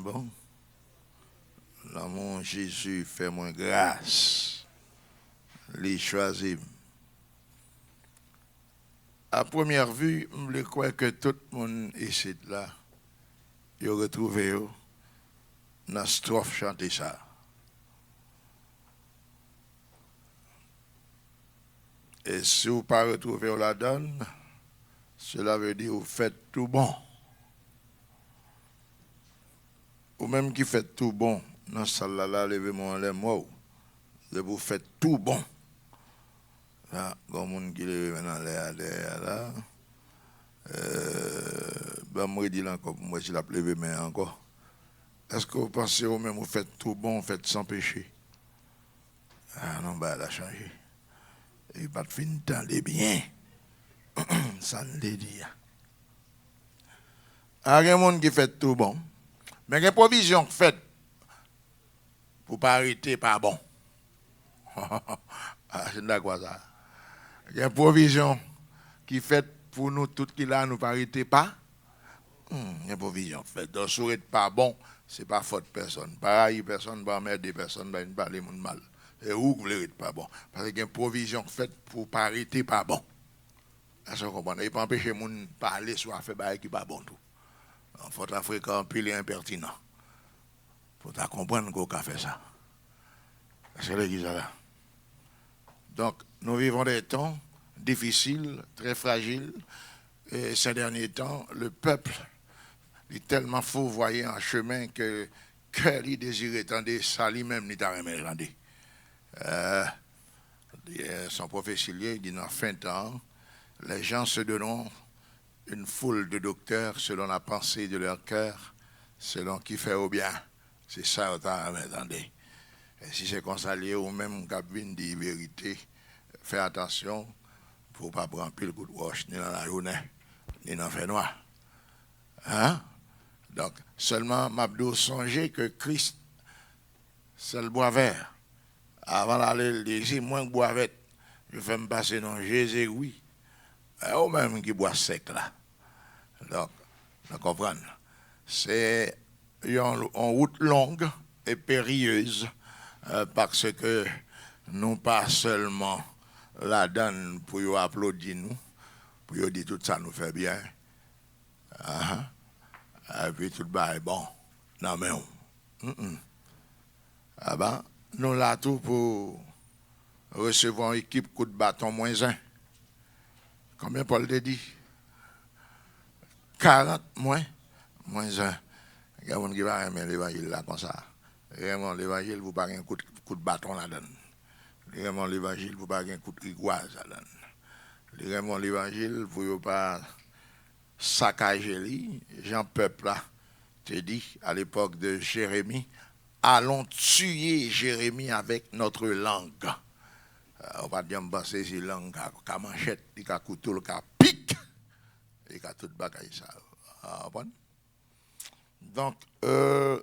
Bon, l'amour Jésus fait moi grâce. Les choisi. À première vue, je crois que tout le monde ici là, il a retrouvé dans la strophe chanter ça. Et si vous ne pas retrouvé la donne, cela veut dire que vous faites tout bon. Ou même qui fait tout bon, dans ce salle-là, levez-moi les mots. Vous faites tout bon. Là, il y a des gens qui lèvent maintenant là. Ben, moi, je dis encore, moi, je l'ai levé mais encore. Est-ce que vous pensez au même, vous faites tout bon, vous faites sans péché? Ah non, bah, elle a changé. Il pas de fin de temps, les biens. Ça ne les dit. Il y a des gens qui fait tout bon. Mais il y a des provisions faites pour ne pas arrêter pas bon. Ah, c'est d'accord ça. Il y a des provisions qui fait pour nous, tout qui là, nous ne pas arrêter pas. Il y a des provisions faites. Donc, si vous n'êtes pas bon, ce n'est pas faute de personne. Pareil, personne ne va mettre des personnes dans une balle de mal. Et où vous n'êtes pas bon. Parce qu'il y a une provision faite pour ne pas arrêter pas bon. Est-ce que vous comprenez? Il ne peut pas empêcher les gens de parler soit faire des qui pas bon tout. Il faut fréquenter un pile impertinent. Il faut comprendre qu'on a fait ça. C'est l'église là. Donc, nous vivons des temps difficiles, très fragiles. Et ces derniers temps, le peuple est tellement fourvoyé en chemin que il désirait tendre ça lui-même, ni t'a jamais rendu. Son prophétie, il dit dans fin de temps, les gens se donneront une foule de docteurs selon la pensée de leur cœur, selon qui fait au bien. C'est ça, attendez. Et si c'est consalié ou même cabine dit vérité, fais attention pour ne pas prendre pile coup de roche, ni dans la journée, ni dans le fait noir. Hein? Donc, seulement, Mabdo songeait que Christ, c'est le bois vert. Avant d'aller, il dit, moi, je bois vert. Je fais me passer dans Jésus, oui. Et au même qui boit sec là. Donc, vous comprenez? C'est une route longue et périlleuse parce que nous pas seulement la donne pour vous applaudir nous, pour vous dire tout ça nous fait bien. Et puis tout le est bon. Non mais ah ben, nous là tout pour recevoir une équipe coup de bâton moins un. Combien Paul te dit? 40 moins un. Il y a des gens qui vont aimer l'évangile là comme ça. Vraiment, l'évangile, vous pas un coup de bâton là-dedans. Vraiment, l'évangile, vous pas un coup de rigoise là-dedans. Vraiment, l'évangile, vous ne pas saccager Jean Peuple là, te dit à l'époque de Jérémie, allons tuer Jérémie avec notre langue. On va dire, on saisir langue, qu'à manchette, qu'à couteau, qu'à pique, et qu'à tout bagaille ça. Bon? Donc, je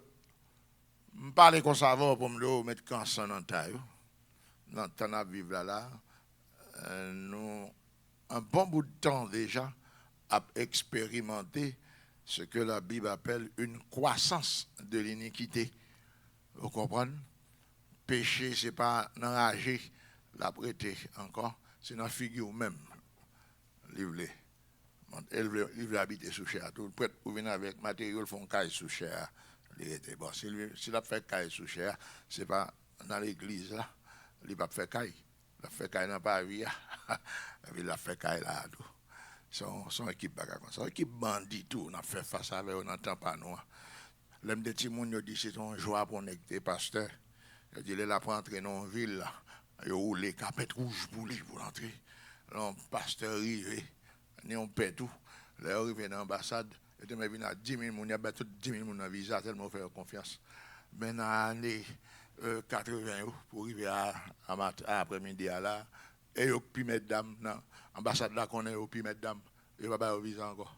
parle comme ça pour me mettre cancer dans le taille. Dans le temps à vivre là, nous, un bon bout de temps déjà, à expérimenter ce que la Bible appelle une croissance de l'iniquité. Vous comprenez? Péché, ce n'est pas enrager la prêter encore, c'est dans la figure même. Livre. Il veut habiter sous chair. Tout prêt pour venir avec matériel, font caille sous chair. Bon, s'il a fait caille sous chair, ce n'est pas dans l'église là. Il n'a pas fait caille. Il a fait caille dans Paris. Il a fait caille là. Tout. Son équipe bagarre comme ça. Son équipe bandit tout. On a fait face avec eux, on n'entend pas nous. L'homme de Timon dit c'est une joie pour nous, pasteur. Il dit là pour entrer dans une ville. Il roule les capettes rouges pour lui pour entrer. Le pasteur arrive. On paie tout. Là, on arrive dans l'ambassade. Il m'a venu à 10 000 personnes. Il y a tout 10 000 personnes dans visa tellement faire confiance. Mais dans l'année 80, pour arriver à après-midi là, et il puis mettre dame dans l'ambassade là qu'on est au puis mettre dame. Il va pas au visa encore.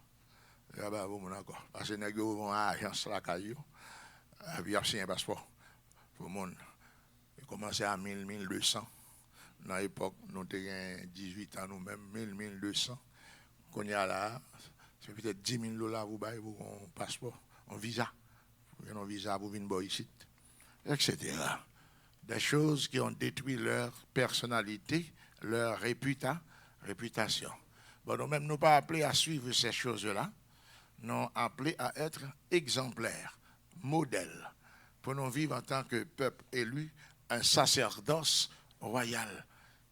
Il va pas au monde encore. Parce que les gens vont à l'agence là, et puis il y a signé un passeport pour le monde. Il commençait à 1000, 1200. Dans l'époque, nous avons 18 ans nous-mêmes, 1000, 1200. Qu'on y a là, c'est peut-être 10 000 $ vous baillez pour un passeport, un visa. Vous avez un visa pour venir ici, etc. Des choses qui ont détruit leur personnalité, leur réputation. Bon, nous-mêmes, nous pas appelés à suivre ces choses-là, nous appelés à être exemplaires, modèles, pour nous vivre en tant que peuple élu, un sacerdoce royal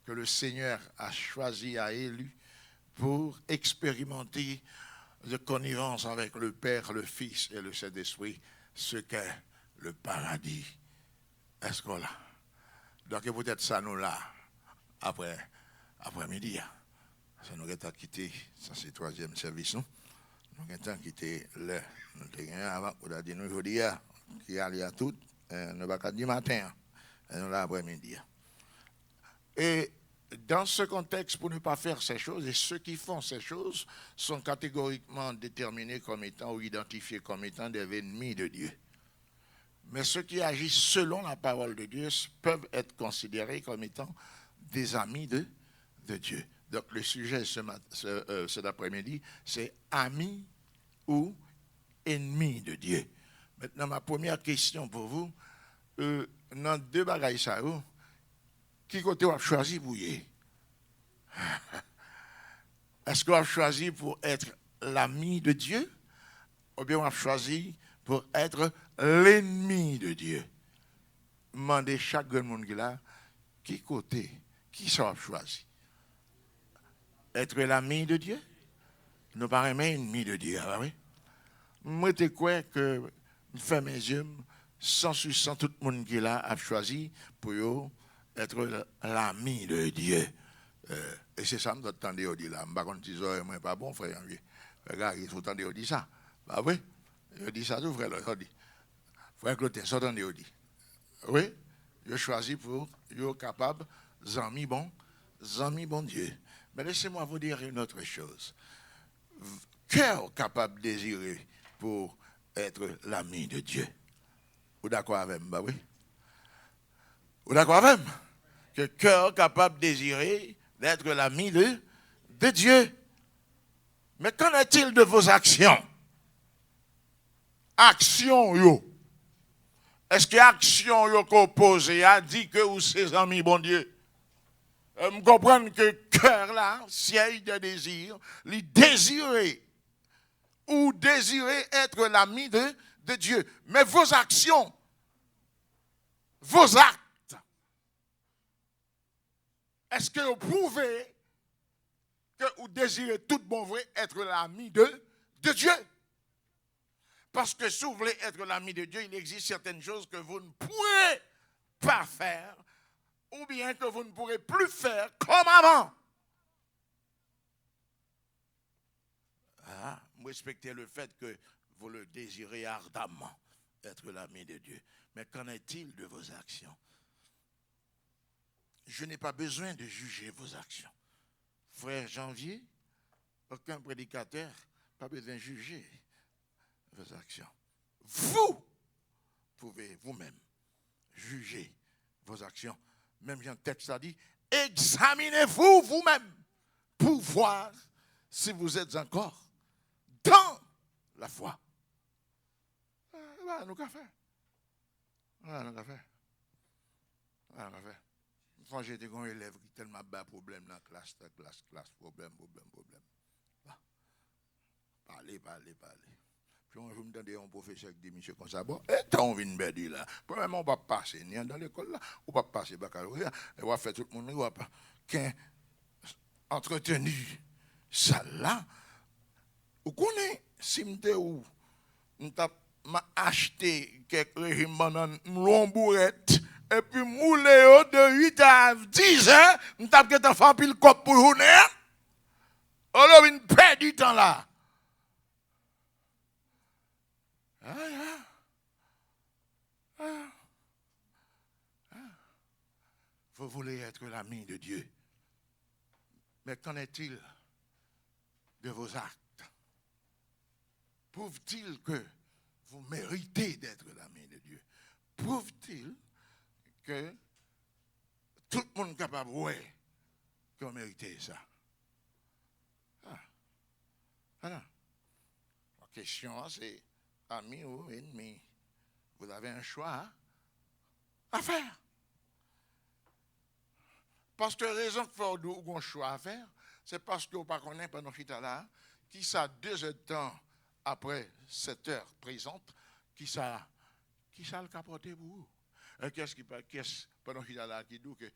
que le Seigneur a choisi, a élu pour expérimenter de connivence avec le Père, le Fils et le Saint-Esprit, ce qu'est le paradis. Est-ce qu'on l'a? Donc peut-être ça nous là, après-midi. Ça nous avons quitté, ça c'est le troisième service, non? Nous avons quitté le, nous avons dit nous aujourd'hui, qui allait à tout, nous avons dit matin, nous l'après-midi. Et dans ce contexte, pour ne pas faire ces choses, et ceux qui font ces choses sont catégoriquement déterminés comme étant ou identifiés comme étant des ennemis de Dieu. Mais ceux qui agissent selon la parole de Dieu peuvent être considérés comme étant des amis de Dieu. Donc le sujet cet après-midi, c'est amis ou ennemis de Dieu. Maintenant, ma première question pour vous, dans deux bagailles ça, qui côté vous avez choisi pour y? Est-ce que vous avez choisi pour être l'ami de Dieu ou bien vous avez choisi pour être l'ennemi de Dieu? Demandez chaque monde qui là, qui côté, qui ça vous choisi? Être l'ami de Dieu? Nous pas aimer ennemi de Dieu, oui? Moi, je crois que je fais mes yeux, sans tout le monde qui là a choisi pour être l'ami de Dieu. Et c'est ça que je t'entendais dire là. Je ne sais pas si pas bon, frère. Regarde, il faut t'entendre dire ça. Bah oui, je dis ça tout, frère. Frère Clotin, ça t'entendez dire. Oui, je choisis pour être capable, amis bon Dieu. Mais laissez-moi vous dire une autre chose. Cœur capable de désirer pour être l'ami de Dieu. Vous d'accord avec moi? Bah oui. Vous d'accord avec moi? Que cœur capable de désirer d'être l'ami de Dieu. Mais qu'en est-il de vos actions? Action, yo. Est-ce que action yo qu'on pose a dit que vous ses amis, bon Dieu? Je comprends que cœur là, siège de désir, lui désirer ou désirer être l'ami de Dieu. Mais vos actions, vos actes, est-ce que vous prouvez que vous désirez tout bon vrai être l'ami de Dieu? Parce que si vous voulez être l'ami de Dieu, il existe certaines choses que vous ne pourrez pas faire ou bien que vous ne pourrez plus faire comme avant. Ah, vous respectez le fait que vous le désirez ardemment, être l'ami de Dieu. Mais qu'en est-il de vos actions? Je n'ai pas besoin de juger vos actions. Frère Janvier, aucun prédicateur n'a pas besoin de juger vos actions. Vous pouvez vous-même juger vos actions. Même Jean texte a dit, examinez-vous vous-même pour voir si vous êtes encore dans la foi. Nous qu'à faire. Nous qu'à faire. Quand j'étais un élève qui tellement bas problème dans la classe, problème. Parler. Puis on me demandait un professeur qui dit, monsieur, comme ça, bon, et t'as envie de me dire là. Premièrement, on va passer, ni dans l'école là, on va passer baccalauréat, et on va faire tout le monde, on va pas, entretenu ça là. Vous connaissez, si m'te ou, m'a acheté quelques régimes bananes, l'ombourette, et puis moulé de 8 à 10 heures, m't'a fait un fan pile cop pour journée. Alors, une perd du temps là. Vous voulez être l'ami de Dieu. Mais qu'en est-il de vos actes? Prouve-t-il que vous méritez d'être l'ami de Dieu? Prouve-t-il que tout le monde est capable de voir que vous méritez ça? Voilà. La question, c'est ami ou ennemi. Vous avez un choix à faire. Parce que la raison que vous avez un choix à faire, c'est parce que vous ne connaissez pas pendant que là, qui ça 2 heures de temps après cette heure présente, qui ça le capoté pour vous. Qu'est-ce pendant qu'il là qui dit que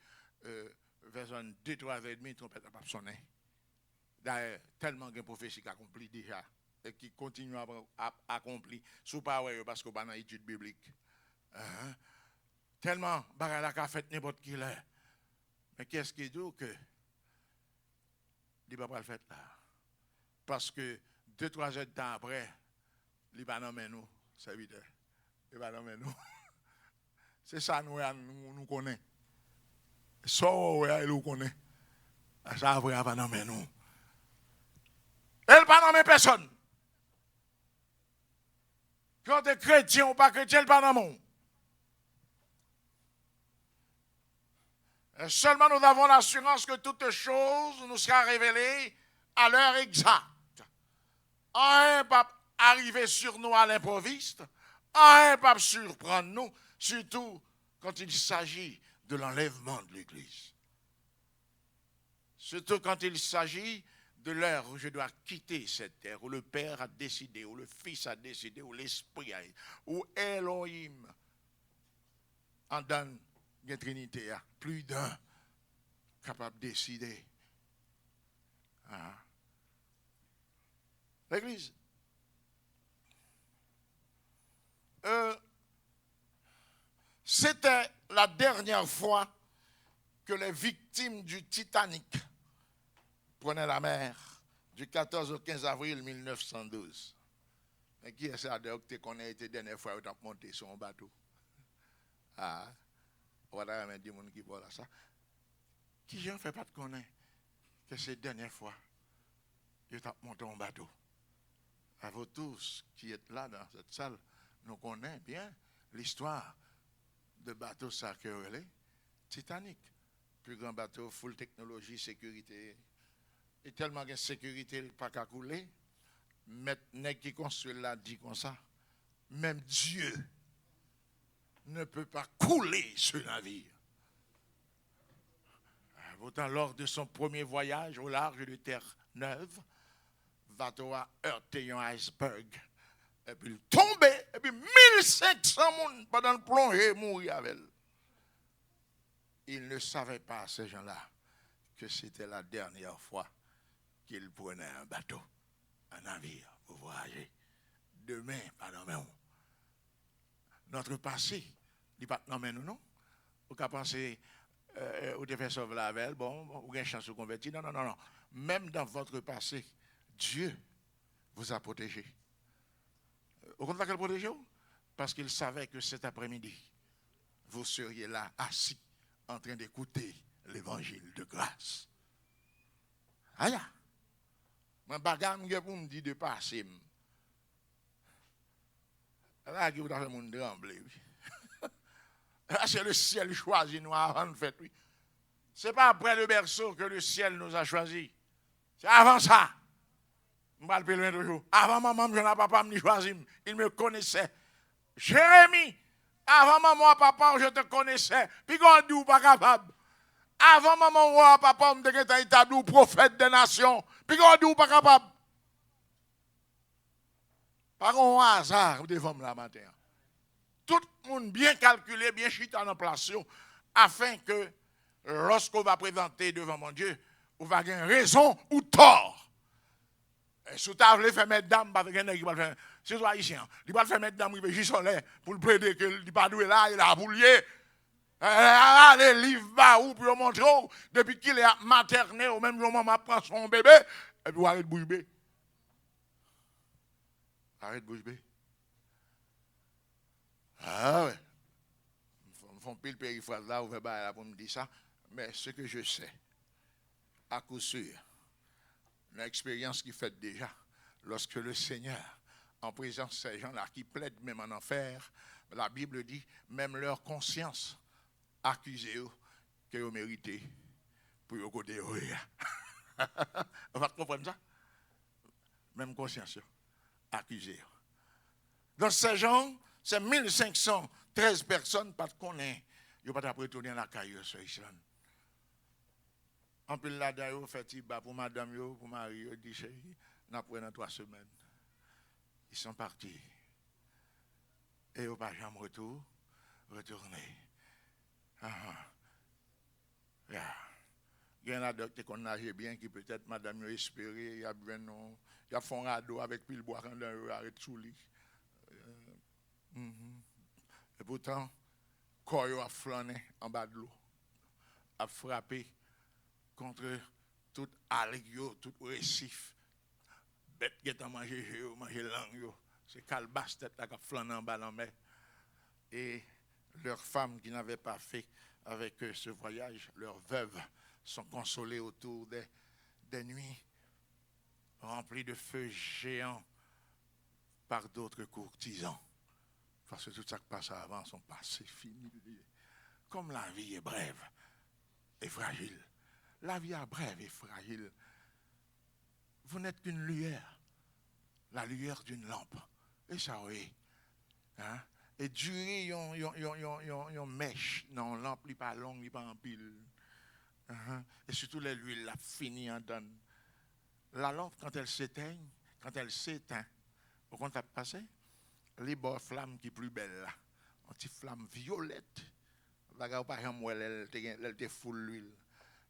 vers 2, 3 heures et demie, trompette n'a pas sonné. D'ailleurs, tellement de prophéties qui accompli déjà et qui continuent à accomplir sous parole parce qu'on va dans l'étude biblique. Tellement bagala qu'a fait n'importe qui là. Mais qu'est-ce qui dit que il va pas le faire là? Parce que 2, 3 heures de temps après, il va nommer nous, serviteurs. Il va nommer nous. C'est ça nous connaît. Ça il nous connaît. Ça après il va nommer nous. Elle pas nommer personne. Quand tu es chrétien ou pas chrétien, elle pas nommer. Seulement nous avons l'assurance que toute chose nous sera révélée à l'heure exacte. Un pape arriver sur nous à l'improviste, un pape surprendre nous, surtout quand il s'agit de l'enlèvement de l'Église. Surtout quand il s'agit de l'heure où je dois quitter cette terre, où le Père a décidé, où le Fils a décidé, où l'Esprit a, où Elohim en donne une Trinité, plus d'un capable de décider. L'Église. C'était la dernière fois que les victimes du Titanic prenaient la mer, du 14 au 15 avril 1912. Mais qui est ça que qu'on a été la dernière fois où tu as monté sur un bateau? Voilà, il y a des gens qui parlent à ça. Qui ne fait pas de connaître que c'est la dernière fois que tu as monté un bateau? À vous tous qui êtes là dans cette salle, nous connaissons bien l'histoire de bateau sacré Titanic. Plus grand bateau, full technologie, sécurité. Et tellement de sécurité, pas qu'à couler. Maintenant, qui construit là dit comme ça. Même Dieu ne peut pas couler ce navire. Pourtant, lors de son premier voyage au large de Terre-Neuve, le bateau a heurté un iceberg. Et puis il tombait, et puis 1500 personnes pendant le plongée mourir avec elle. Ils ne savaient pas, ces gens-là, que c'était la dernière fois qu'ils prenaient un bateau, un navire pour voyager. Demain, pas dans nous. Notre passé, il n'est pas dans nous, non? Vous pouvez penser, vous devez faire sauver la veille, bon, vous avez une chance de convertir. Non, non, non, non. Même dans votre passé, Dieu vous a protégé. Au contraire qu'elle protégeait, parce qu'il savait que cet après-midi, vous seriez là, assis, en train d'écouter l'évangile de grâce. Aïe! Mon bagage, pour me dire de passer. Là, vous avez mon tremblé. Là, c'est le ciel choisi nous avant de faire. Ce n'est pas après le berceau que le ciel nous a choisis. C'est avant ça. Je vais le loin toujours. Avant maman, je n'ai papa me choisi. Il me connaissait. Jérémie, avant maman, papa, je te connaissais. Puis quand on pas capable. Avant maman, papa, je te établi prophète des nations. Puis quand on pas capable. Par un hasard devant la matin. Tout le monde bien calculé, bien chita en place, afin que lorsqu'on va présenter devant mon Dieu, on va avoir raison ou tort. Et si tu as fait mettre dame, c'est toi ici. Il va faire mettre dame, il va juste pour le plaider que il pas doué là, il a boulier. Les livres bas ou pour montrer depuis qu'il est materné au même moment m'a prend son bébé et puis arrête de bouche bée. Arrête de bouche bée. Ah ouais. Ils font pile périphrase là, pour me dire ça. Mais ce que je sais, à coup sûr, l'expérience qu'il fait déjà, lorsque le Seigneur, en présence de ces gens-là qui plaident même en enfer, la Bible dit, même leur conscience accusée que vous méritez pour vous côté. On va comprendre ça? Même conscience accusée. Donc ces gens C'est 1513 personnes, pas de connaître. Ils n'ont pas retourner à la caillou sur Islande. En plus, là-dedans, fait pour madame, pour Marie, ils disent, nous avons dans 3 semaines. Ils sont partis. Et ils n'ont pas jamais retourné. Il y en a d'autres qui nagent bien, qui peut-être madame a espéré, il y a bien non. Il y a fond radeau avec pile bois quand on arrête sous lit. Et pourtant, corps a flâné en bas de l'eau, a frappé contre tout algue, tout récif. Bête qui a mangé langue, c'est calebasse tête qui a flâné en bas de la mer. Et leurs femmes qui n'avaient pas fait avec eux ce voyage, leurs veuves, sont consolées autour des nuits remplies de feux géants par d'autres courtisans. Parce que tout ça qui passe avant sont passés, finis. Comme la vie est brève et fragile. La vie est brève et fragile. Vous n'êtes qu'une lueur. La lueur d'une lampe. Et ça, oui. Hein? Et durer, yon mèche. Non, lampe n'est pas longue, n'est pas en pile. Et surtout l'huile, la fini en donne. La lampe, quand elle s'éteint, au compte à passer, les bords flammes qui sont plus belles là. Une petite flamme violette. Par exemple, elle te foule l'huile.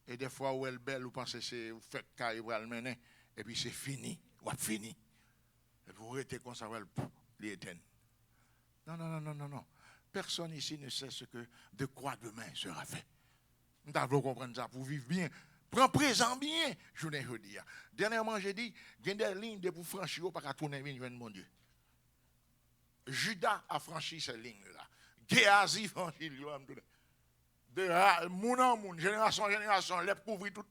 Et des fois où elle est belle, vous pensez que c'est fait carré pour le mener. Et puis c'est fini. Ou fini. Et vous restez comme ça, elle éteint. Non. Personne ici ne sait de quoi demain sera fait. Nous devons comprendre ça pour vivre bien. Prends présent bien, je ne dis pas. Dernièrement, j'ai dit, il y a des lignes de pour franchir, pas qu'à tourner vers mon Dieu. Judas a franchi ces lignes-là. Géasi franchi, de moun en moun, génération en génération, les couvrir tout.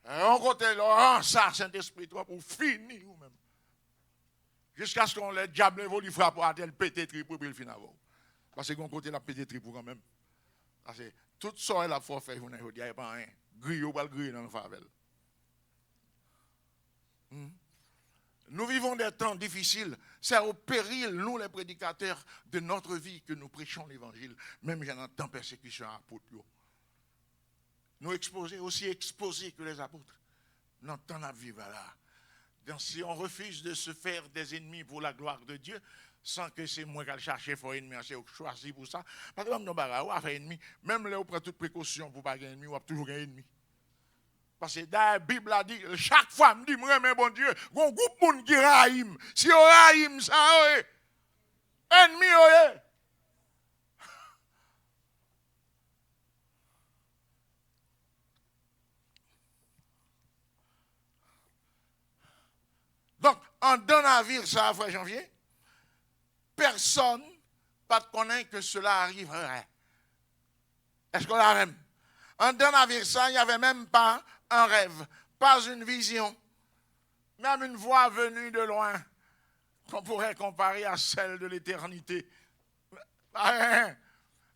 On côté là, ça, Saint-Esprit, toi, pour finir ou même. Jusqu'à ce qu'on le diable évolue, frappe à tel pété pour le finir. Parce que qu'on côté la pété pour quand même. Parce que tout ça, elle a fait, je ne dis pas rien. Grille ou pas grille dans le favel. Nous vivons des temps difficiles. C'est au péril, nous les prédicateurs, de notre vie que nous prêchons l'évangile. Même j'ai tant de persécution à apôtres. Nous exposés, aussi exposés que les apôtres. Nous temps à vivre là. Donc si on refuse de se faire des ennemis pour la gloire de Dieu, sans que c'est moi qui le chercher pour ennemi, c'est choisi pour ça. Parce que nous avons fait ennemi, même là, on prend toute précaution pour ne pas gagner ennemi, on a toujours un ennemi. Parce que dans la Bible a dit, chaque fois, me dit, moi, mais bon Dieu, il y a un groupe de monde qui raïm. Si on raïm, ça, ennemi, Donc, en donnant à vivre ça, frère Janvier, personne ne connaît que cela arriverait. Est-ce qu'on l'a même? En donnant à vivre ça, il n'y avait même pas un rêve, pas une vision, même une voix venue de loin qu'on pourrait comparer à celle de l'éternité.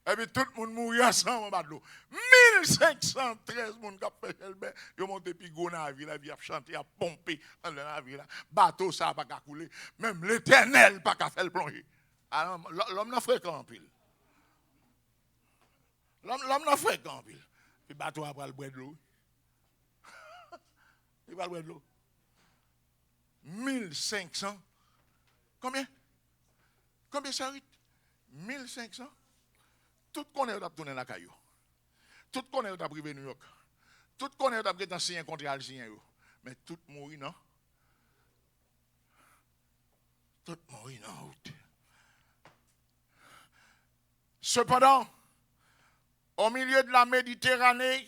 Et puis tout le monde mourit ensemble en bas de l'eau. 1513 personnes qui ont fait le bain. Ils ont monté puis go dans la ville, ils ont chanté, ils ont pompé dans la ville. Bateau, ça n'a pas qu'à couler. Même l'éternel n'a pas qu'à faire le plonger. Alors, l'homme n'a fait qu'en pile. L'homme n'a fait qu'en pile. Puis bateau après le bois de l'eau. Il va le bois de l'eau. 1500. Combien? Combien ça rite? 1500. Tout connaît où tu as tourné la caillou. Tout connaît où tu as privé New York. Tout connaît où tu as pris un signé contre Algérien. Mais tout mourit, non? Tout mourit, non? Cependant, au milieu de la Méditerranée,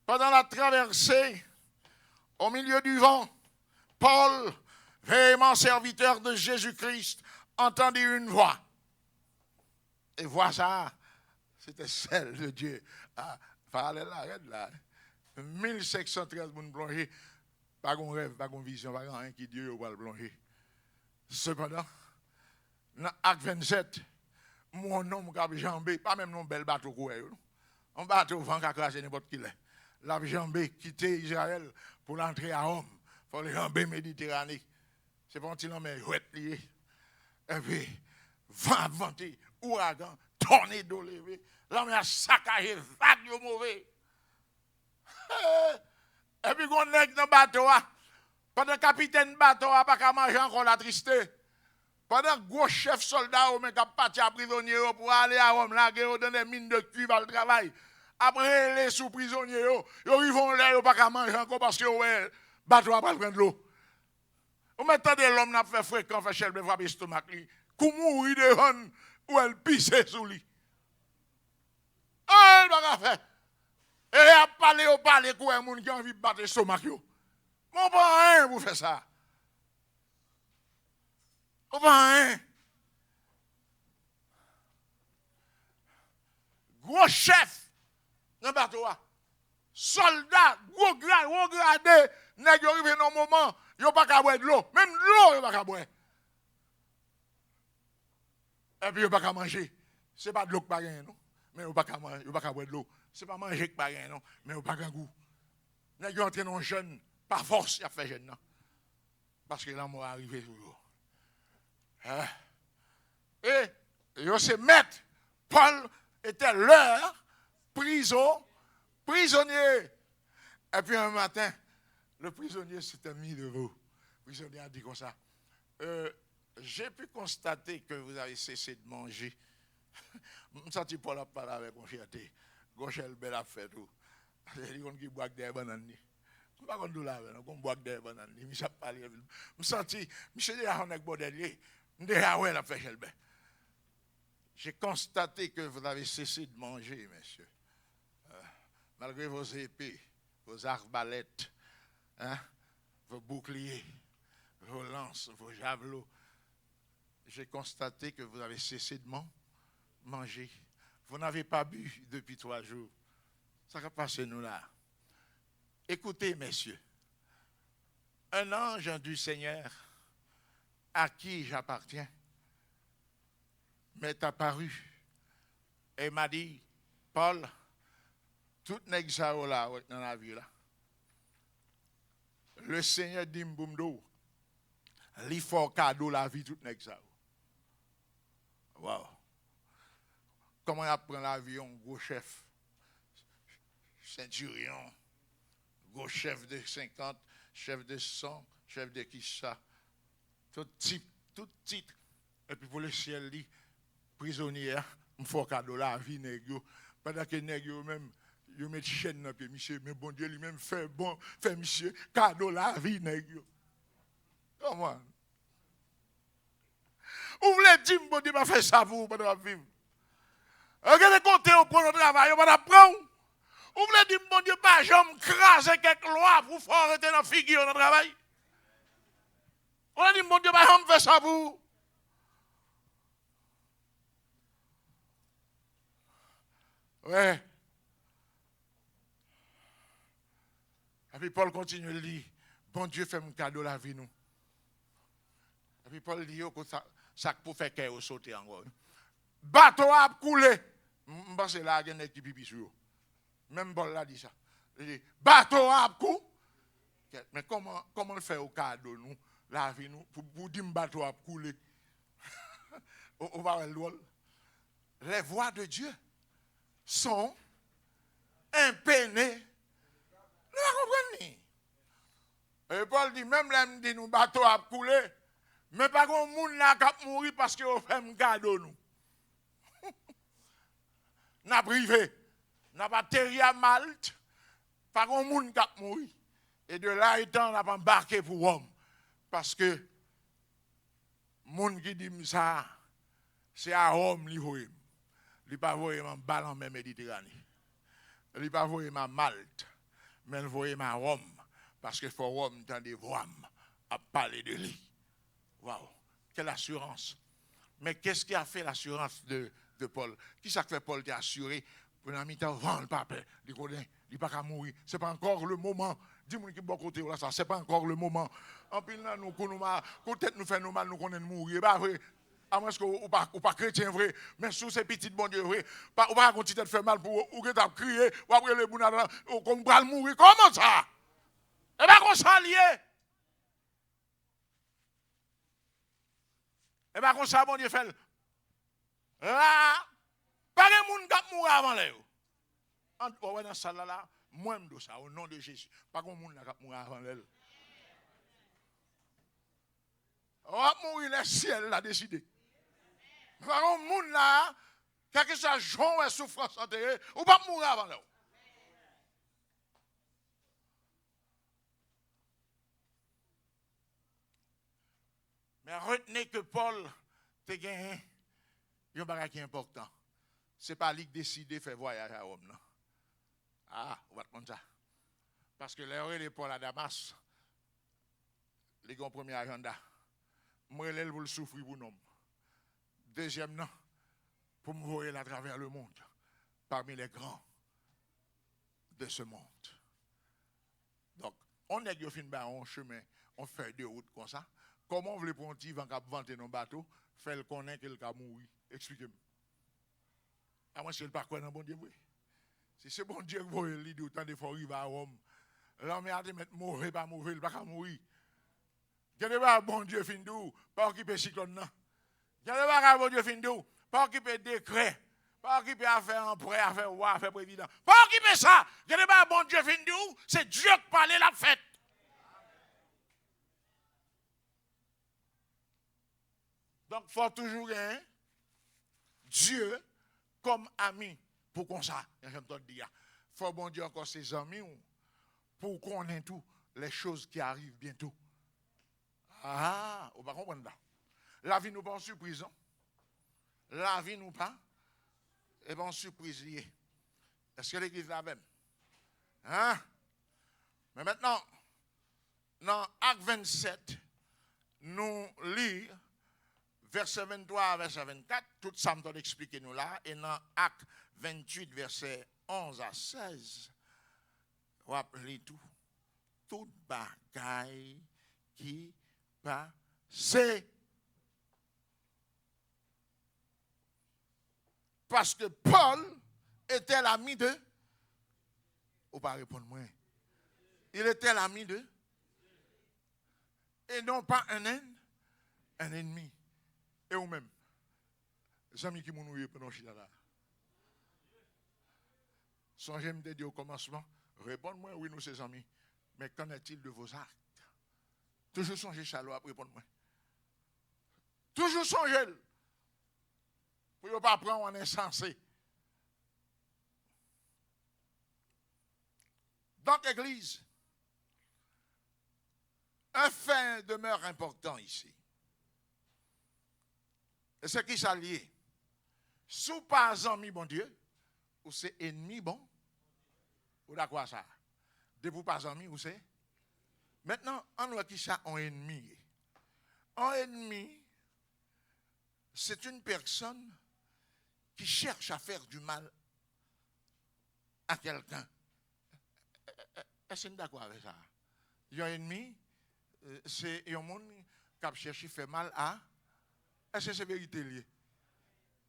pendant la traversée, au milieu du vent, Paul, véhément serviteur de Jésus-Christ, entendit une voix. Et voix ça, c'était celle de Dieu. Ah, fallait l'arrêter là. 1513 personnes plongées, pas de rêve, pas de vision, pas de rien qui Dieu va le plonger. Cependant, dans Acte 27, mon homme qui a jambé, pas même un bel bateau coué, un bateau vent qui a crasé n'importe qui l'est. L'a jambé, quitté Israël pour l'entrer à Rome, pour les jambé Méditerranée. C'est pas un petit homme, mais ouette lié. Et puis, vent venté, ouragan, tornado levé, la mer saccagé, vague mauvais. Et puis, on est dans le bateau, pendant le capitaine bateau n'a pas qu'à manger encore la tristesse. Pendant que gros chef soldat qui a parti à prisonnier pour aller à Rome, là, dans des mines de cuivre à le travail. Après, les sous-prisonniers, ils vont là, ils n'ont pas qu'à manger encore parce que le bateau n'a pas prendre l'eau. Vous mettez l'homme n'a fait fréquent, fait chèvre, frapper l'estomac. Pour mourir devant où elle pisse sous lui. Ah, il va faire. Et à parler, quoi, un monde qui a envie de battre l'estomac. Mon pas rien pour faire ça. Mon pas rien. Gros chef dans le bateau. Soldat, gros gradé, nèg yo arrivé dans un moment, yo pas qu'à boire de l'eau. Même l'eau, yo pas qu'à boire. Et puis yo pas qu'à manger. C'est pas de l'eau que pas rien, non? Mais yo pas qu'à manger, yo pas qu'à boire de l'eau. C'est pas manger que pas rien, non? Mais yo pas qu'à goût. Nèg yo entré dans jeune, par force, il a fait jeune, non? Parce que l'amour est arrivé sur eux. Hein? Et yo se mettre, Paul était leur prisonnier. Et puis un matin, le prisonnier s'était mis debout. Le prisonnier a dit comme ça. J'ai pu constater que vous avez cessé de manger. Je me sens Paul a parlé avec mon fierté. Gauchel bel a fait tout. Il dit qu'on qui boit des bananes. Je ne sais pas qu'on lave, on boit des bananes. Je me sens, monsieur déjà on est bordelier. Déjà ouais la fait chelbe. J'ai constaté que vous avez cessé de manger, messieurs. Malgré vos épées, vos arbalètes, hein, vos boucliers, vos lances, vos javelots, j'ai constaté que vous avez cessé de manger. Vous n'avez pas bu depuis 3 jours. Ça va passer nous là. Écoutez, messieurs, un ange du Seigneur à qui j'appartiens m'est apparu et m'a dit, Paul, tout nèg sa là dans la vie là. Le Seigneur dit m'boumdo, li faut cadeau la vie tout nèg sa. Wow. Comment il apprend la vie un gros chef centurion, gros chef de 50, chef de 100, chef de qui ça. Tout titre. Et puis pour le ciel dit prisonnier, il faut cadeau la vie nèg yo. Pendant que nèg yo même yo met chaîne dans pied monsieur, mais bon Dieu lui-même fait monsieur cadeau la vie nèg yo. Comment? Vous voulez dire bon Dieu m'a fait ça pour pendant vivre. Regardez compter au prendre travail, on va prendre. Vous voulez dire bon Dieu pas jamais craser quelques lois pour faire arrêter dans figure dans travail. Vous voulez dire bon Dieu pas jamais faire ça pour. Ouais. Et puis Paul continue de dire, bon Dieu fait un cadeau la vie nous. Et puis Paul dit, ça pour faire qu'elle sauter encore. Bateau a coulé. Je pense que là, il y a une équipe pipi sur. Même Paul l'a dit ça. Il dit, bateau a coulé. Mais comment le faire au cadeau nous, la vie nous, pour dire que bateau a coulé. On va voir le drôle. Les voies de Dieu sont impénétrables. Nous comprenons. Et Paul dit, même là, il dit, nous bateau a coulé, mais pas qu'on moun là qui mourir parce qu'on fait un cadeau nous. N'a privé, n'a pas terri à Malte, pas qu'on moun qui mourir. Et de là étant, on a embarqué pour Rome. Parce que, moun qui dit ça, c'est à Rome qu'il faut. Il ne pas voyer en bal en Méditerranée. Il ne pas voyer à Malte, mais il voyer à Rome. Parce que faut Rome dans des voix à parler de lui. Waouh, quelle assurance. Mais qu'est-ce qui a fait l'assurance de Paul? Qui ça fait Paul t'a assuré pour la mi-temps vent le pape? Il n'est pas qu'à mourir. Ce n'est pas encore le moment. Dis-moi qui est bon côté là, ça, ce n'est pas encore le moment. En plus, là, nous, peut-être nous faisons mal, nous connaissons mourir. Pas vrai. À moins que vous pas chrétien vrai, mais sous ces petites bon Dieu vrai, ou pas continuer de faire mal pour ou que tu as crié, ou après le bounada, ou qu'on va mourir. Comment ça? Et bien qu'on s'en lié. Et bien, comme ça, bon Dieu fait. Là, pas de monde qui mourra avant là. En tout cas, dans cette salle là, moi, je dis ça, au nom de Jésus. Pas de monde qui mourra avant là. On va mourir, le ciel l'a décidé. Pas de monde là, quel que soit joie et souffrance enterrée, ou pas mourir avant là. Mais retenez que Paul te gagné un bagage qui est important. Ce n'est pas lui qui décide de faire voyage à Rome. Non? Ah, on va te prendre ça. Parce que l'heure de Paul à Damas, les grands premiers agenda, moi, je veux le souffrir pour nous. Deuxième, non, pour me voir à travers le monde, parmi les grands de ce monde. Donc, on est fin un chemin, on fait deux routes comme ça. Comment vous voulez prendre un petit vent qui a vanté nos bateaux, faire le connaître qu'il a mouru? Expliquez-moi. À moi, c'est le parcours dans bon Dieu, oui. Si c'est bon Dieu que vous voyez l'idée autant de fois arriver à Rome, l'homme a dit mettre mauvais, pas mauvais, il va pas mourir. Quel est le bon Dieu fin d'où? Pas occuper cyclone, non. Quel est le bon Dieu fin d'où? Pas occuper décret. Pas occuper à faire un prêt, à faire roi, à faire président. Pas occuper ça. Quel est le bon Dieu fin d'où? C'est Dieu qui parle la fête. Donc, il faut toujours gagner Dieu comme ami pour qu'on ça. Il faut bon Dieu encore ses amis pour qu'on ait tout les choses qui arrivent bientôt. Ah, on va comprendre là. La vie nous pas en surprise. Hein? La vie nous pas. Et bien en surprise liée. Est-ce que l'église la même? Hein? Mais maintenant, dans Acte 27, nous lisons verset 23 à verset 24, tout ça me donne expliquer nous là, et dans Acte 28, verset 11 à 16, on va lire tout bagaille qui passait. Parce que Paul était l'ami de, ou pas répondre moi, il était l'ami de, et non pas un ennemi. Et vous-même, les amis qui m'ont noué pendant que je suis là. Songez-moi de dire au commencement, répondez-moi, oui, nous, ses amis. Mais qu'en est-il de vos actes? Toujours songez chalot après répondre-moi. Toujours songez. Pour ne pas prendre en insensé. Dans l'église, un fait demeure important ici. Et c'est qui s'allie? Sous pas ami, bon Dieu, ou c'est ennemi, bon? Ou d'accord ça? De vous pas ami, ou c'est? Maintenant, on voit qui ça en ennemi. Un ennemi, c'est une personne qui cherche à faire du mal à quelqu'un. Est-ce que vous êtes d'accord avec ça? Un ennemi, c'est un monde qui cherche à faire mal à. Est-ce que c'est vérité liée?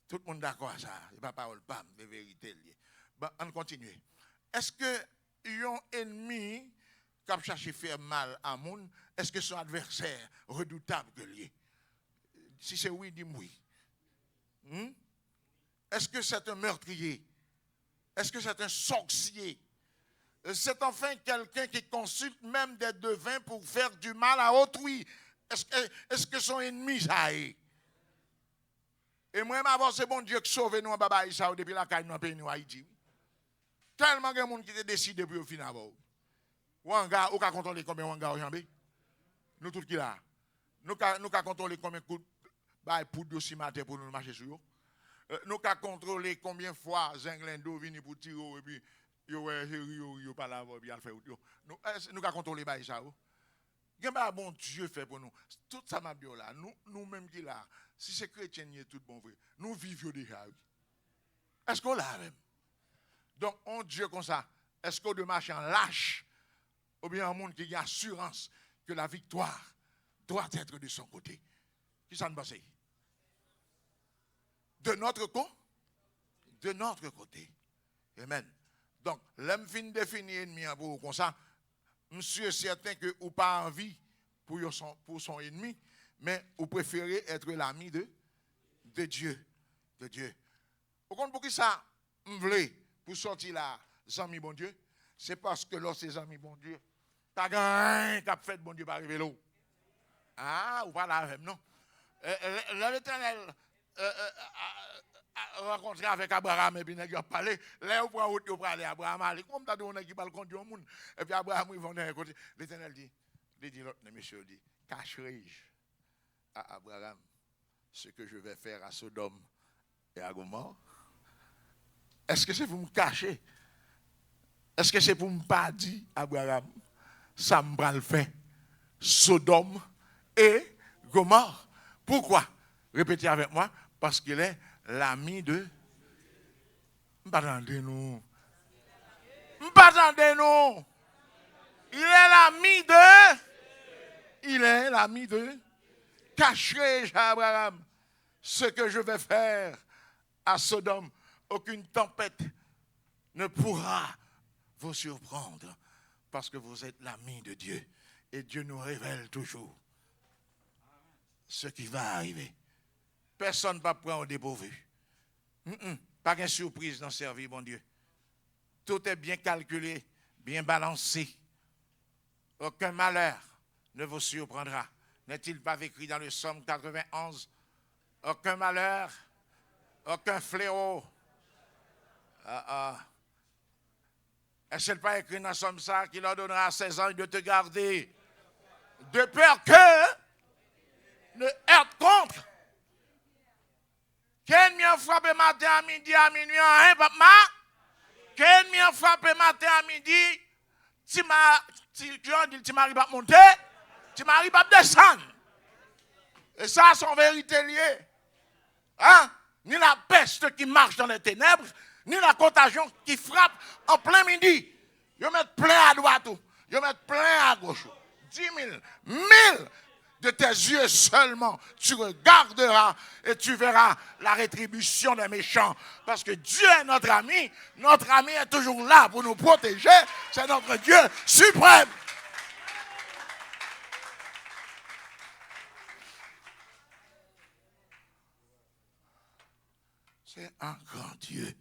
Tout le monde est d'accord avec ça. Il n'y a pas parole, bam, de vérité liée. Bon, on continue. Est-ce que un ennemi qui cherche à faire mal à monde, est-ce que son adversaire redoutable que lié? Si c'est oui, dis-moi oui. Est-ce que c'est un meurtrier? Est-ce que c'est un sorcier? C'est enfin quelqu'un qui consulte même des devins pour faire du mal à autrui. Est-ce que son ennemi, ça est? Et moi, c'est bon Dieu qui sauve nous en Baba Issa depuis la caille dans le pays de Haïti. Tellement de gens qui ont décidé pour au final. Wanga, ou ka contrôler combien Wanga au jambé? Nous tous qui là. Nous ka contrôler combien de poudre de cimetière pour nous marcher sur eux. Nous ka contrôler combien de fois Zenglendo vient pour tirer et puis yo pas là puis il fait yo. Nous ka contrôler ba ça. Gen ba bon Dieu fait pour nous. Tout ça m'a dit là, nous même qui là, si c'est chrétien est tout bon vrai. Nous vivons déjà. Est-ce qu'on l'a même? Donc on Dieu comme ça, est-ce qu'on de marcher en lâche ou bien un monde qui a assurance que la victoire doit être de son côté? Qui ça nous passe? De notre côté? De notre côté. Amen. Donc, l'homme fin définir ennemi pour comme ça, monsieur est certain que ou pas envie pour son ennemi, mais vous préférez être l'ami de Dieu. De Dieu. Au compte pour qui ça, vous voulez, pour sortir là, amis bon Dieu, c'est parce que là, ces amis bon Dieu, t'as gagné, t'as fait bon Dieu par arriver là. Ah, ou pas là même, non? L'Éternel rencontré avec Abraham et puis il a parlé, là, où vous parlez Abraham, allez, comme t'as dit, on a qui parle contre Dieu, et puis Abraham, il va d'un côté. L'Éternel dit, l'autre monsieur dit, cacherai-je à Abraham ce que je vais faire à Sodome et à Gomorrhe? Est-ce que c'est pour me cacher? Est-ce que c'est pour me pas dire, Abraham, ça me va le faire, Sodome et Gomorrhe? Pourquoi? Répétez avec moi, parce qu'il est l'ami de... M'attendez-nous. M'attendez-nous. Il est l'ami de... Il est l'ami de... Cacherai-je à Abraham ce que je vais faire à Sodome? Aucune tempête ne pourra vous surprendre parce que vous êtes l'ami de Dieu. Et Dieu nous révèle toujours ce qui va arriver. Personne ne va prendre au dépourvu. Pas de surprise dans cette vie, bon Dieu. Tout est bien calculé, bien balancé. Aucun malheur ne vous surprendra. N'est-il pas écrit dans le psaume 91? Aucun malheur, aucun fléau. Est-ce pas écrit dans le psaume ça qu'il leur donnera à 16 ans de te garder? De peur que ne heurte contre. Qu'elle m'y a frappé matin à midi, à minuit, hein, papa? Qu'elle m'y a frappé matin à midi, tu m'arrives pas monter, tu m'arrives pas descendre. Et ça, c'est en vérité lié. Hein? Ni la peste qui marche dans les ténèbres, ni la contagion qui frappe en plein midi. Ils mettent plein à droite, ils mettent plein à gauche. 10 000, 1000 de tes yeux seulement, tu regarderas et tu verras la rétribution des méchants. Parce que Dieu est notre ami est toujours là pour nous protéger, c'est notre Dieu suprême. C'est un grand Dieu.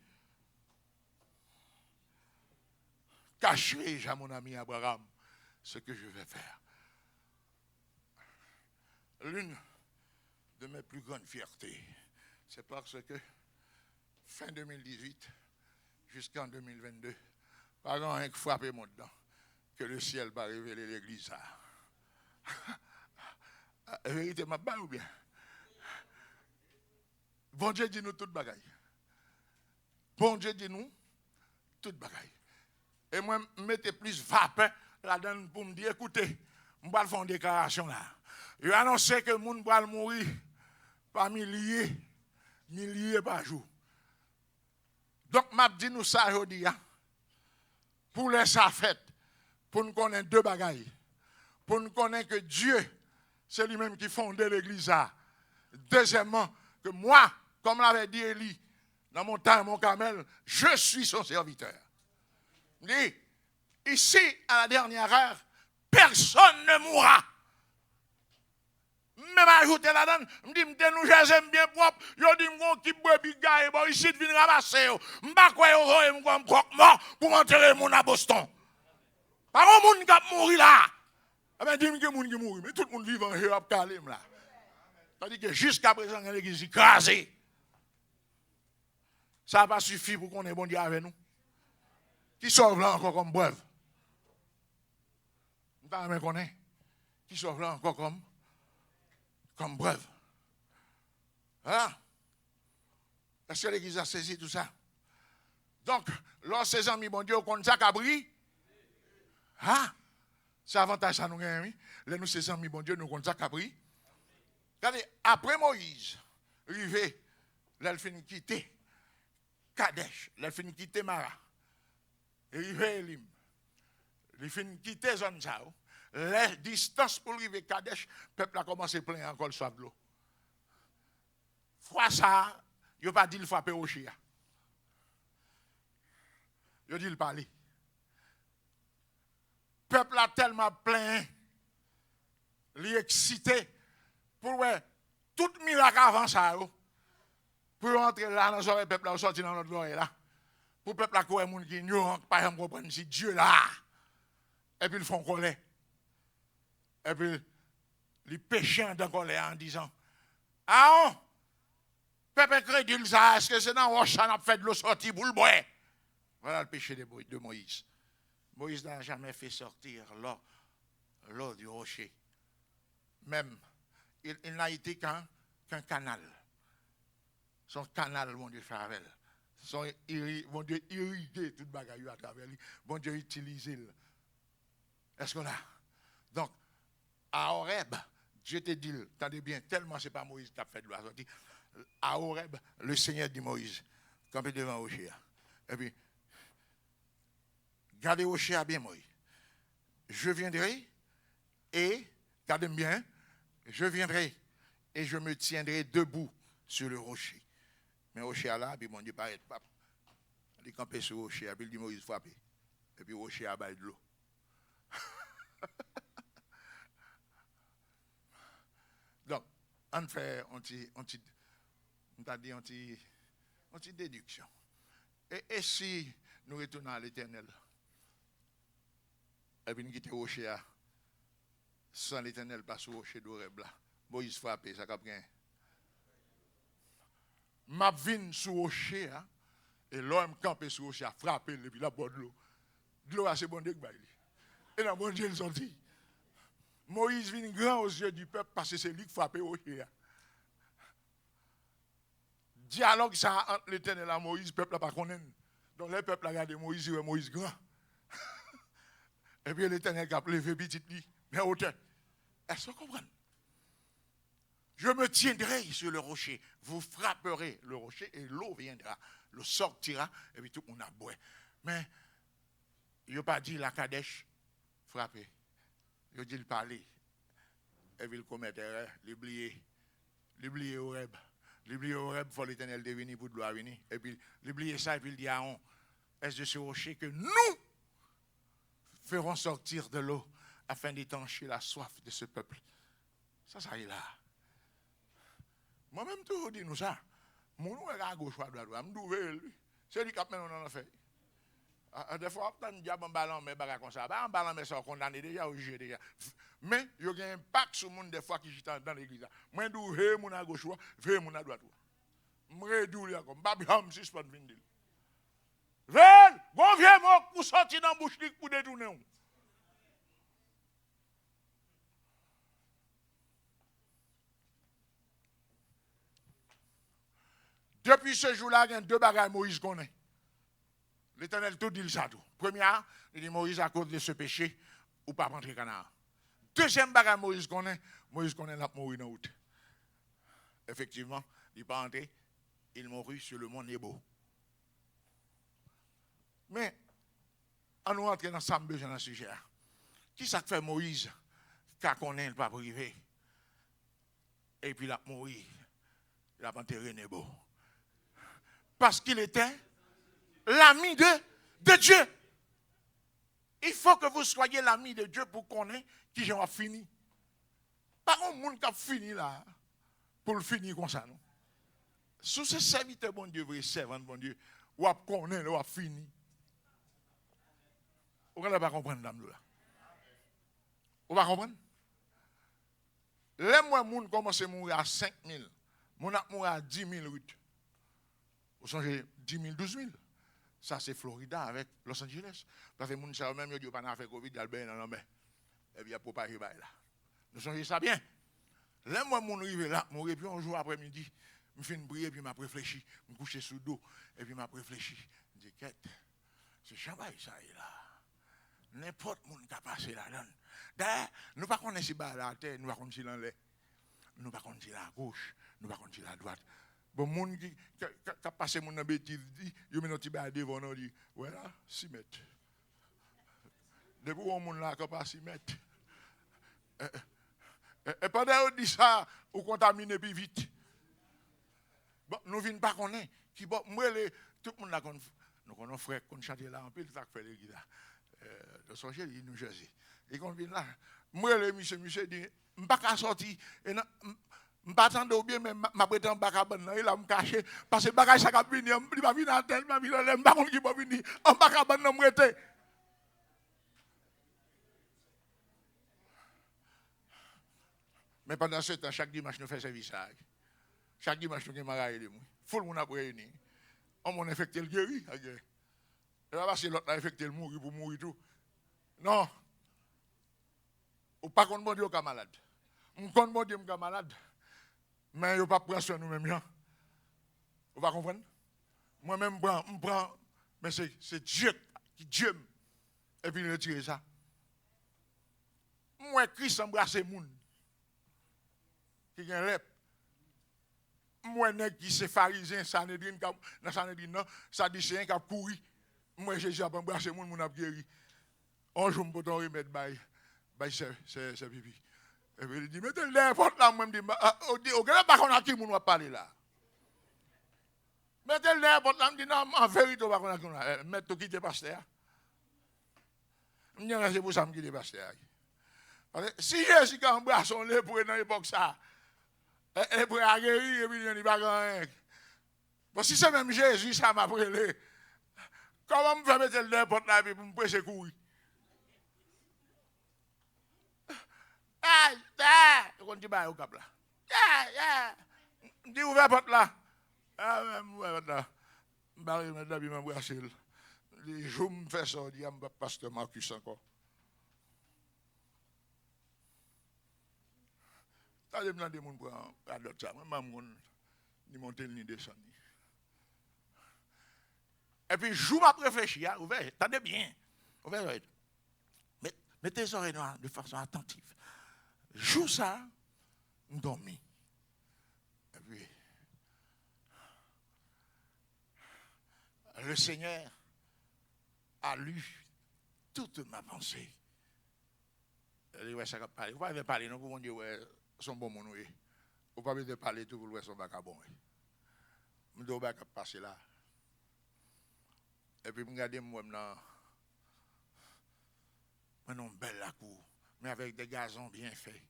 Cacherai-je à mon ami Abraham ce que je vais faire? L'une de mes plus grandes fiertés, c'est parce que fin 2018 jusqu'en 2022, par exemple, un frappé mon dedans, que le ciel va révéler l'église. La vérité m'a pas ou bien? Bon Dieu dit nous toute bagaille. Bon Dieu dit nous toute bagaille. Et moi, je mettais plus vapeur là-dedans pour me dire, écoutez, je vais faire une déclaration là. Je annonce que le monde va mourir par milliers par jour. Donc, je dis nous ça aujourd'hui, pour laisser ça fait, pour nous connaître deux bagailles. Pour nous connaître que Dieu, c'est lui-même qui fondait l'église. Deuxièmement, que moi, comme l'avait dit Élie, dans mon temps, mon camel, je suis son serviteur. Dit, ici, à la dernière heure, personne ne mourra. Même ajouter là-dedans, je dis, nous j'aime bien propre, je dis, je qui boit bigaye, bon, ici, de venir ramasser, je ne sais pas quoi, je vais me croque-mort pour enterrer mon à Boston. Par contre, moun qui mourir là. Mais dis-moi que moun qui mourir, mais tout le monde vit en Europe calme là. C'est-à-dire que jusqu'à présent, l'église est écrasée. Ça n'a pas suffi pour qu'on ait bon Dieu avec nous. Qui sauve là encore comme brave? Nous ne savons pas qui sauve là encore comme brave. Hein? Est-ce que l'église a saisi tout ça? Donc, lorsque ses amis, bon Dieu, on compte ça qu'abri. Ah, c'est avantage ça nous gagne. Là, nous, ses amis, bon Dieu, nous compte ça qu'abri. Regardez, après Moïse, arrivé, là, il finit quitter Kadesh, là, il finit quitter Mara. Arrivé Elim. Il finit quitter zone ça. Les distances pour arriver Kadesh, le peuple a commencé à plein encore soif de l'eau. Fois ça, il n'a pas dit le frapper au chia. Il a dit le parler. Le peuple a tellement plein, il est excité, pour ouais, tout miracle avant ça, pour entrer là dans le peuple, là, sortir dans notre oreille là. Pour le peuple là, quoi, moun qui ignorant, par exemple, comprendre si Dieu là. Et puis ils font colère. Et puis les péchants dans colère en disant, ah on, peuple incrédule ça, est-ce que c'est dans Roche ça n'a fait de l'eau sortie pour le boire? Voilà le péché de Moïse. Moïse n'a jamais fait sortir l'eau du rocher. Même, il n'a été qu'un canal. Son canal, mon Dieu, Favel. Mon Dieu, irriguer toute bagaille à travers lui. Mon Dieu, utiliser. Est-ce qu'on a? Donc, à Horeb, Dieu te dit, attendez bien, tellement ce n'est pas Moïse qui a fait de la sortie. À Horeb, le Seigneur dit Moïse, campé devant Rocher. Et puis, gardez Rocher à bien, Moïse. Je viendrai et, gardez bien, je viendrai et je me tiendrai debout sur le rocher. Mais Rocher là, puis mon Dieu paraît pas. Il campé sur le rocher, puis il dit Moïse frappé. Et puis Rocher a baillé de l'eau. Donc, on fait on dit déduction. Et si nous retournons à l'Éternel, et puis nous quittons Rocher, sans l'Éternel, pas sur Rocher d'Horeb là, Moïse frappé, ça cap gain. M'a vinn sur Rocher, et l'homme campé sur Rocher, a frappé, et puis la bonne de l'eau. De l'eau, c'est bon Dieu qui baille. Et là, bon Dieu, il sorti. Moïse vient grand aux yeux du peuple parce que c'est lui qui frappait Rocher. Dialogue ça entre l'Éternel et Moïse, le peuple n'a pas connu. Donc le peuple a regardé Moïse, il Moïse grand. Et puis l'Éternel a levé petit lui, mais hauteur. Est-ce que vous comprenez? Je me tiendrai sur le rocher. Vous frapperez le rocher et l'eau viendra. L'eau sortira et puis tout le monde a boire. Mais il n'a pas dit la Kadesh frapper. Il a dit le parler. Et puis il commet erreur, l'oublier Horeb. L'oublier Horeb, il faut l'Éternel devenir pour de l'eau venir. Et puis l'oublier ça et puis il dit à on, est-ce de ce rocher que nous ferons sortir de l'eau afin d'étancher la soif de ce peuple. Ça y est là. Moi-même, tout dit nous ça. Mon nom est à gauche ou à droite. Je lui. C'est lui qui a mené dans l'affaire. Des fois, on a un diable en ballon, mais pas comme ça. Un ballon, mais ça condamné déjà ou jugé déjà. Mais il y a un impact sur le monde des fois qui est dans l'église. Moi, je dis, mon à gauche ou mon à droite. Je dis, comme Babylone, si je peux venir. Viens, bon vieux mot pour sortir dans la bouche pour détourner. Depuis ce jour-là, il y a deux bagages Moïse connaît. L'Éternel tout dit ça tout. Première, il dit Moïse à cause de ce péché, ou pas rentrer Canaan. Deuxième bagage Moïse connaît la mourir dans route. Effectivement, il n'est pas rentré, il mourut sur le mont Nebo. Mais, on nous rentre dans ça, besoin d'un sujet. Qui ça fait Moïse, car qu'on n'est pas privé, et puis il a mouru, il a enterré Nebo. Parce qu'il était l'ami de Dieu. Il faut que vous soyez l'ami de Dieu pour connaître qui j'en a fini. Pas un monde qui a fini là, pour le finir comme ça. Non? Sous ce serviteur, bon Dieu, vrai servant, bon Dieu, ou à connaître, ou à fini. Vous ne pas comprendre, dame là. Vous ne comprendre? Les mois, moun commence à mourir à 5 000. Moun a mourir à 10 000. Vous songez 10 000, 12 000. Ça, c'est Florida avec Los Angeles. Parce que les gens même dit pas fait Covid, ils ont non mais et bien propagé là. Nous songez ça bien. Là moi mon arrivé là, mon puis un jour après-midi, je fais une prière puis m'a réfléchi, me coucher sous dos et puis m'a réfléchi. Je dis quête. C'est chambaille ça là. N'importe monde qui a passé là-dedans. D'ailleurs, nous pas connaître si bas la terre, nous pas connaître si dans l'air. Nous pas connaître si la gauche, nous pas connaître si la droite. Bon, moun qui a passé mon bêtise, il met notre petit devant nous, dit, voilà, 6 mètres. Depuis où mon là, qui pas 6 mètres. Et pendant qu'on dit ça, on contamine plus vite. Bon, nous ne venons pas connaître. Moi, tout le monde là, nous connaissons frère, qu'on chante là, en pile, ça fait l'église là. De son il nous Jersey. Et quand vient là, moi, le monsieur dit, je ne peux pas sortir. Et je ne pas attendre bien, mais je prétends pas qu'à venir. Il a me caché. Parce que bagage ça va venir, il va venir à tel, il va venir à tel, je ne sais pas qui va venir. On ne peut pas venir, je me Mais pendant ce temps, chaque dimanche, nous faisons service. Chaque dimanche, nous avons marié. Il faut le monde a réuni. On m'a infecté le guéri. Et là, c'est l'autre a infecté le mourir pour mourir tout. Non. Ou pas qu'on bon Dieu est malade. On compte bon Dieu est malade. Mais il ne pas prendre soin nous-mêmes. Vous pas comprendre? Moi-même, je prends. Mais c'est Dieu qui Dieu. Et puis il retire ça. Moi, Christ embrasse le monde. Qui a un lep. Moi, qui c'est pharisien, ça ne dit non, ça dit c'est un qui a couru. Moi, Jésus a embrassé le monde, mon a guéri. Un jour, je peux remettre, c'est pipi. Et puis il dit, mettez n'importe là, moi, je dis, au gars, pas qu'on a qui nous parler là. Mettez n'importe là, je dis, non, en vérité, pas qu'on a qui nous parler. Mettez qui est pasteur. Je dis, c'est pour ça que je suis pasteur. Si Jésus a embrassé son lait pour dans l'époque ça, et pour guérir, et puis il n'y a pas rien. Bon, si c'est même Jésus, ça m'a brûlé. Comment me faire mettre n'importe là, pour me prêcher courir? On dit, bah, au cap là. Dis, ouvert porte là. Ouvert porte là. Barry m'a dit, m'a brassé. Les jours me fait ça, dit, je pasteur Marcus encore. T'as des gens qui prennent à d'autres ça. Moi, je monte ni descendre. Et puis, je m'a réfléchi, ouvert, attendez bien. Ouvert, mettez les oreilles de façon attentive. Joue ça, je dormis. Et puis, le Seigneur a lu toute ma pensée. Il dit, ouais, ça va parler. Vous ne pouvez pas parler, non, pour mon Dieu, ouais, son bon mon oui. Vous ne pouvez pas parler tout pour le son bac à bon. Je dois pas passer là. Et puis, je regarde moi, non, belle la cour, mais avec des gazons bien faits.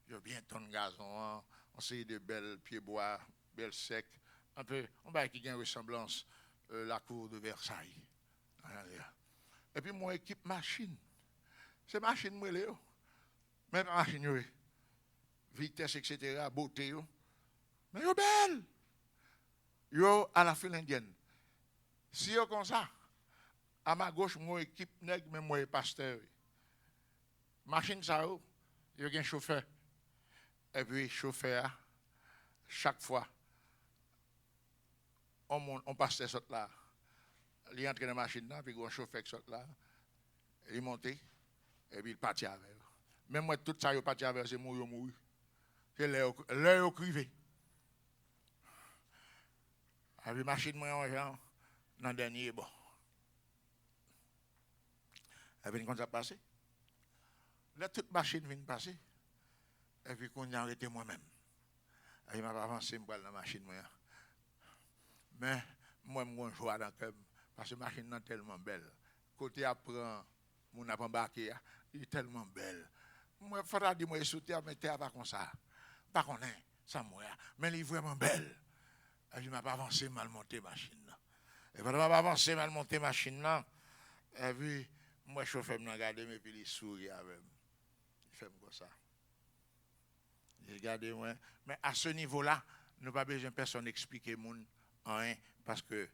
Il y a bien ton gazon, on sait de belles pieds bois, belles secs. Un peu, on va qui a une ressemblance, la cour de Versailles. Et puis, mon équipe machine. C'est machine, moi, Léo. Même machine, oui. Vitesse, etc., beauté, mais yo belle. Yo à la file indienne. Si yo comme ça, à ma gauche, mon équipe nègre, mais moi, pasteur. Machine, ça, yo a un chauffeur. Et puis, chauffeur, chaque fois, on passe cette là. Il entre dans la machine là, puis un chauffeur qui saute là. Il monte, et puis il partit avec. Même moi, tout ça, il parti avec, c'est mourir. C'est l'heure au crivé. Avec la machine, moi, dans le dernier, bon. Et puis, quand ça passe, là, toute machine vient passer. Et puis, quand on a arrêté moi-même. Et il m'a pas avancé, je dans la machine, moi. Mais, moi, je joue dans le cœur, parce que la machine est tellement belle. Côté après, mon a embarqué, il est tellement belle. Moi, il faudra dire, moi, je suis mais t'es pas comme ça. Pas qu'on est, ça moi. Mais elle est vraiment belle. Et il m'a pas avancé, mal monté la machine. Et quand il m'a pas avancé, mal monté la machine, et puis, moi, je chauffeur, je regarde, et puis il sourit avec moi. Il fait comme ça. Il regarde moi. Mais à ce niveau-là, nous n'avons pas besoin de personne expliquer moun rien, parce que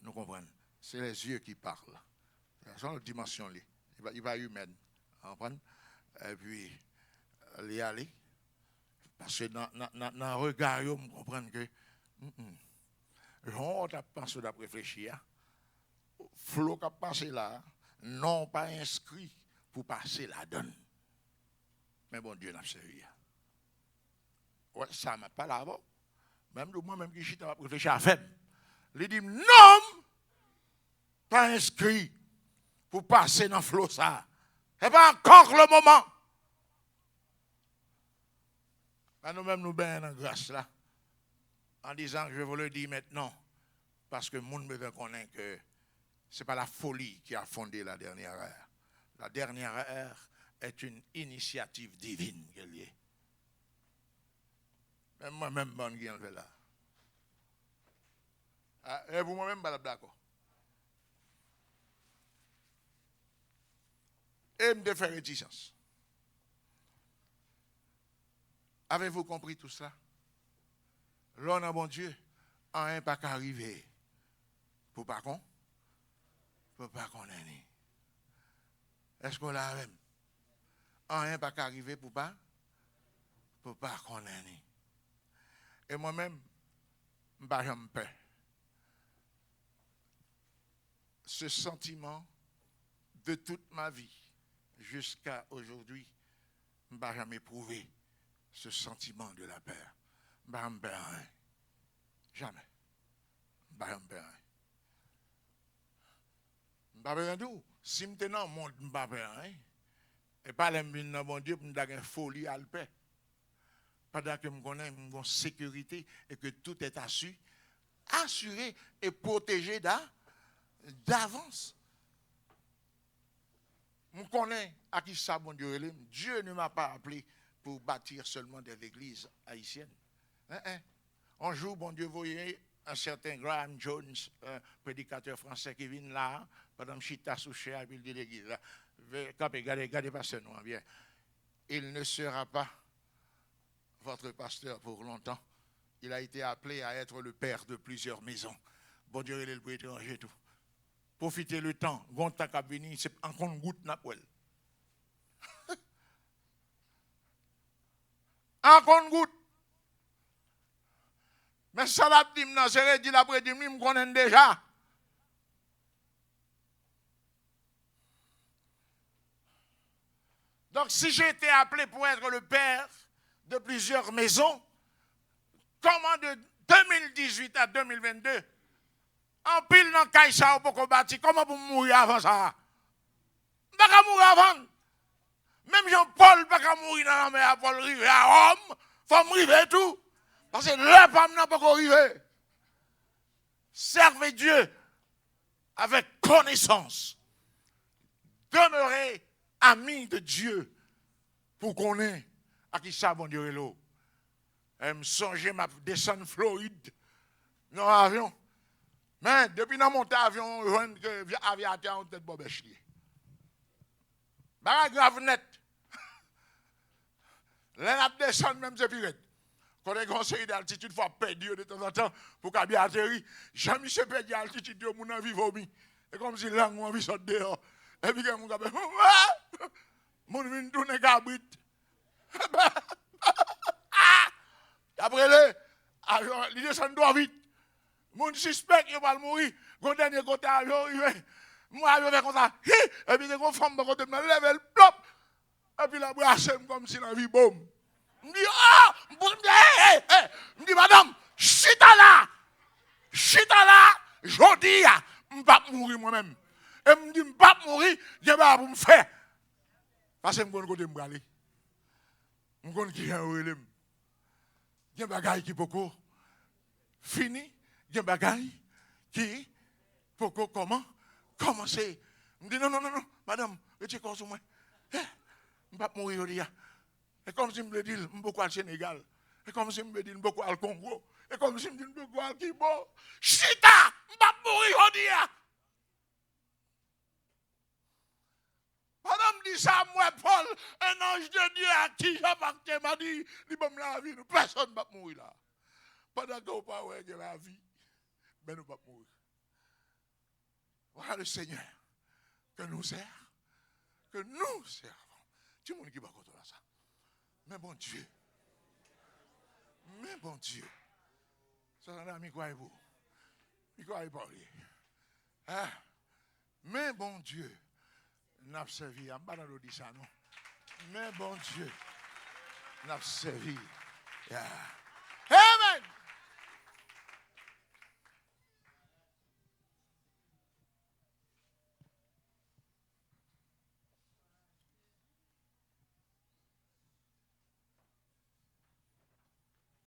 nous comprenons. C'est les yeux qui parlent. C'est une dimension. Il va humaine. Vous comprenez? Et puis, il y aller. Parce que dans le regard, vous comprenez que on a pensé à réfléchir. Flo qui a passé là, non pas inscrit pour passer la donne. Mais bon Dieu n'a pas servi. Ouais, ça m'a pas là avant. Même moi-même qui suis réfléchi à faire. Il dit non, pas inscrit pour passer dans Flo ça. C'est pas encore le moment. Nous-mêmes, nous baignons dans la grâce là, en disant que je vous le dire maintenant, parce que le monde me connaît que ce n'est pas la folie qui a fondé la dernière heure. La dernière heure est une initiative divine qu'elle est. Même moi-même, bon, qui en fait là. Ah, et vous moi-même, pas d'accord. Et me faire réticence. Avez-vous compris tout cela? L'on a bon Dieu, un pas qu'arriver. Pour pas qu'on? Pour pas qu'on ait. Est-ce qu'on l'a même? Un pas qu'arriver pour pas? Pour pas qu'on ait. Et moi-même, je n'ai pas peur. Ce sentiment de toute ma vie, jusqu'à aujourd'hui, je n'ai jamais éprouvé ce sentiment de la peur. Je n'ai pas peur. Jamais. Je n'ai pas peur. Je n'ai pas peur tout. Si je suis dans le monde, je n'ai pas peur. Et pas les dans mon Dieu, pour me donner une folie à le paix. Pendant que je connais une sécurité et que tout est assuré et protégé d'avance. Je connais à qui ça, mon Dieu. Dieu ne m'a pas appelé pour bâtir seulement des églises haïtiennes. Un jour, bon Dieu, voyez un certain Graham Jones, un prédicateur français qui vient là, pendant que Chita Souché a vu l'église là. Regardez, pasteur, nous, bien. Il ne sera pas votre pasteur pour longtemps. Il a été appelé à être le père de plusieurs maisons. Bon Dieu, il est le étranger tout. Profitez le temps. Quand tu as venu, c'est encore une goutte n'appelle. Encore une goutte. Mais ça l'a dit, c'est dit l'après dit, je me connais déjà. Donc, si j'ai été appelé pour être le père de plusieurs maisons, comment de 2018 à 2022, en pile dans Kaïsa ou pour bâtir, comment vous mourir avant ça? Je ne vais pas mourir avant. Même Jean-Paul ne va pas mourir dans la mer, Paul rive à Rome, il faut mourir tout. Parce que le femme n'a pas arrivé. Servez Dieu avec connaissance. Demeurez amis de Dieu pour qu'on ait à qui ça, bon Dieu, est l'eau. Je me songeais ma descendre Floride dans l'avion. Mais depuis que je monte l'avion, je vois que l'aviateur en tête de Bobéchlier. Bah, grave net. Là, je descends même c'est pire. Quand on est conseillé d'altitude, il faut perdre de temps en temps pour qu'il bien atterri. Jamais se perdre d'altitude, mon envie vomi. Et comme si langue, mon envie saute dehors. Et puis, mon gars, mon vin tourne cabrit. Après, il descend droit vite. Mon suspect, il va mourir. Quand dernier côté, moi, je vais comme ça. Et puis, il femme de côté, je me lève le plop. Et puis, la brasse, comme si la vie bombe. Je me dis, ah! Je me dis, madame, chita là, je dis, je ne vais pas mourir moi-même. Et je me dis, je ne vais pas mourir, je vais pas me faire. Parce que je me côté me aller. Je me qui est un relève. Il y a des bagailles qui beaucoup fini. Il y a des bagailles qui beaucoup comment c'est. Je me dis, non, madame, retirez quoi sur moi. Je ne vais pas mourir aujourd'hui. Et comme si je me dis, je ne vais pas au Sénégal. Et comme si je me dis, je ne vais pas au Congo. Et comme si je me dis, je ne vais pas au Kibo. Chita, je ne vais pas mourir aujourd'hui. Madame dit ça, moi, Paul, un ange de Dieu à qui j'appartiens, m'a dit, il va me la vie, personne ne va mourir là. Pendant qu'on parle de la vie, ben nous ne va mourir. Voilà le Seigneur que nous servons. Que nous servons. Tu monde qui va contre ça. Mais bon Dieu. Ça en a mis quoi et vous? Il quoi et parler. Ah. Mais bon Dieu. N'a servi. Je ne vais pas dire ça non. Mais bon Dieu. N'a servi. Yeah.